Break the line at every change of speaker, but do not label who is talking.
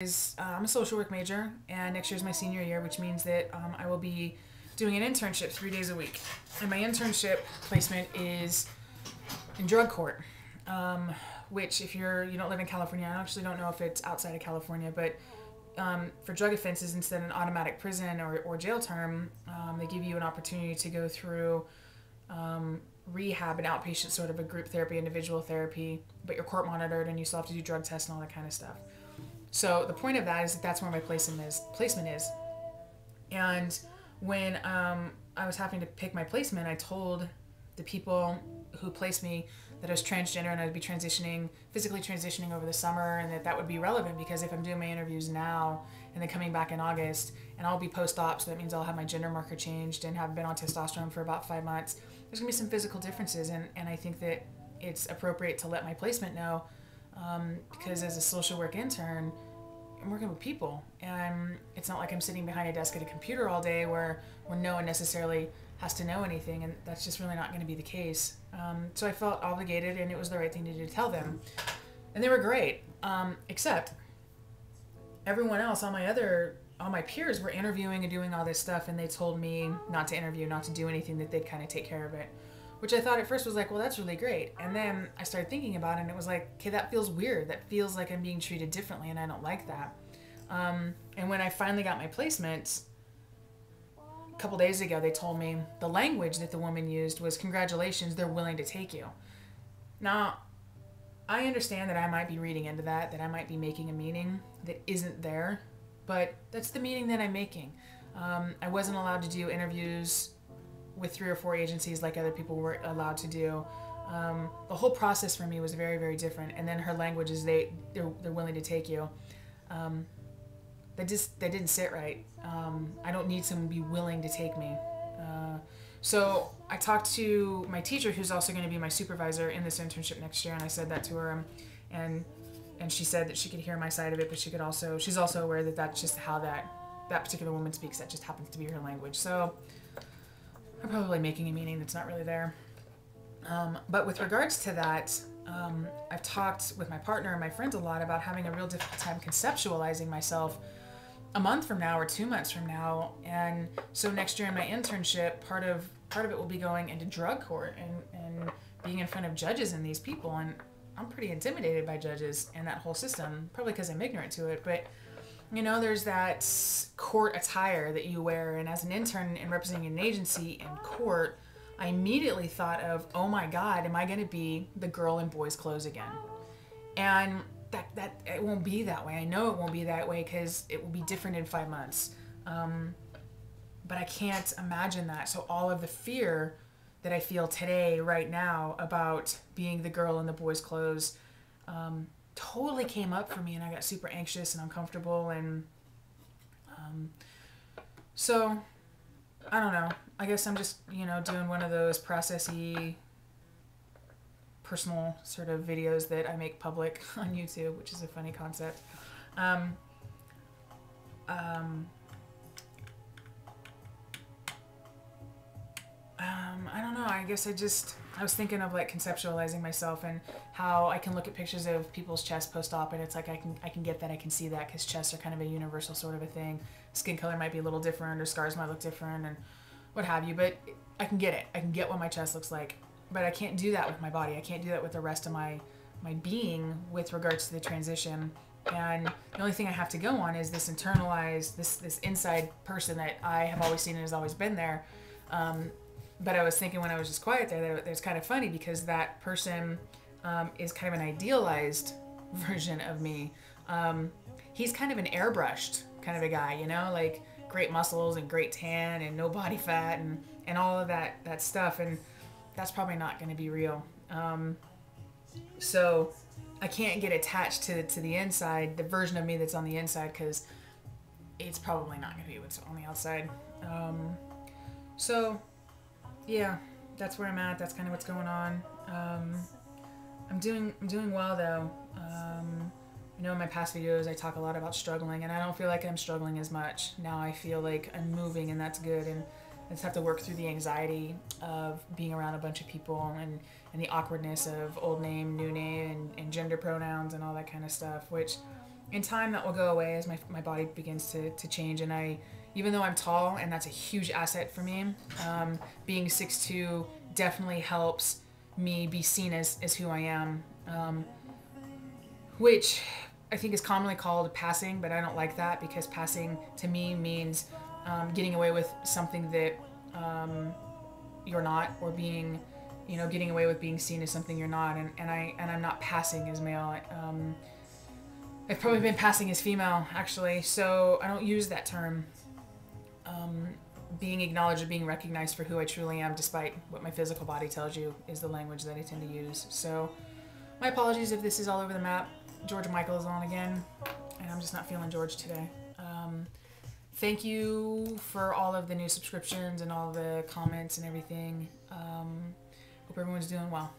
I'm a social work major, and next year is my senior year, which means that I will be doing an internship 3 days a week. And my internship placement is in drug court, which if you don't live in California, I actually don't know if it's outside of California, but for drug offenses, instead of an automatic prison or jail term, they give you an opportunity to go through rehab and outpatient sort of a group therapy, individual therapy, but you're court monitored and you still have to do drug tests and all that kind of stuff. So the point of that is that that's where my placement is. And when I was having to pick my placement, I told the people who placed me that I was transgender and I'd be physically transitioning over the summer, and that would be relevant because if I'm doing my interviews now and then coming back in August, and I'll be post-op, so that means I'll have my gender marker changed and have been on testosterone for about 5 months, there's gonna be some physical differences, and I think that it's appropriate to let my placement know, because as a social work intern, I'm working with people, and it's not like I'm sitting behind a desk at a computer all day where no one necessarily has to know anything, and that's just really not going to be the case. So I felt obligated, and it was the right thing to do to tell them. And they were great, except everyone else, all my peers were interviewing and doing all this stuff, and they told me not to interview, not to do anything, that they'd kind of take care of it. Which I thought at first was like, well, that's really great. And then I started thinking about it, and it was like, okay, that feels weird. That feels like I'm being treated differently, and I don't like that. And when I finally got my placement, a couple days ago, they told me the language that the woman used was, congratulations, they're willing to take you. Now, I understand that I might be reading into that I might be making a meaning that isn't there, but that's the meaning that I'm making. I wasn't allowed to do interviews with 3 or 4 agencies like other people were allowed to do. The whole process for me was very, very different. And then her language is they're willing to take you. That didn't sit right. I don't need someone to be willing to take me. So I talked to my teacher, who's also going to be my supervisor in this internship next year, and I said that to her, and she said that she could hear my side of it, but she's also aware that that's just how that particular woman speaks. That just happens to be her language. So I'm probably making a meaning that's not really there. But with regards to that, I've talked with my partner and my friends a lot about having a real difficult time conceptualizing myself a month from now or 2 months from now. And so next year in my internship, part of it will be going into drug court and being in front of judges and these people. And I'm pretty intimidated by judges and that whole system, probably because I'm ignorant to it. But there's that court attire that you wear, and as an intern and representing an agency in court, I immediately thought of, oh my God, am I going to be the girl in boys' clothes again? And that it won't be that way. I know it won't be that way because it will be different in 5 months. But I can't imagine that. So all of the fear that I feel today, right now, about being the girl in the boys' clothes, totally came up for me, and I got super anxious and uncomfortable, and so I don't know. I guess I'm just doing one of those processy personal sort of videos that I make public on YouTube, which is a funny concept. I don't know. I guess I was thinking of like conceptualizing myself and how I can look at pictures of people's chest post-op, and it's like I can get that, I can see that, because chests are kind of a universal sort of a thing. Skin color might be a little different, or scars might look different, and what have you, but I can get it. I can get what my chest looks like, but I can't do that with my body. I can't do that with the rest of my being with regards to the transition. And the only thing I have to go on is this internalized, this inside person that I have always seen and has always been there. But I was thinking when I was just quiet there, that it's kind of funny because that person is kind of an idealized version of me. He's kind of an airbrushed kind of a guy, like great muscles and great tan and no body fat and all of that stuff. And that's probably not going to be real. So I can't get attached to the inside, the version of me that's on the inside, because it's probably not going to be what's on the outside. So yeah, that's where I'm at. That's kind of what's going on. I'm doing well though. In my past videos I talk a lot about struggling, and I don't feel like I'm struggling as much. Now I feel like I'm moving, and that's good, and I just have to work through the anxiety of being around a bunch of people and the awkwardness of old name, new name, and gender pronouns and all that kind of stuff, which in time that will go away as my body begins to change. And even though I'm tall, and that's a huge asset for me, being 6'2" definitely helps me be seen as who I am, which I think is commonly called passing, but I don't like that, because passing to me means getting away with something that you're not, or being, getting away with being seen as something you're not, and I'm not passing as male. I've probably been passing as female, actually, so I don't use that term. Being acknowledged or being recognized for who I truly am, despite what my physical body tells you, is the language that I tend to use. So my apologies if this is all over the map. George Michael is on again, and I'm just not feeling George today. Thank you for all of the new subscriptions and all the comments and everything. Hope everyone's doing well.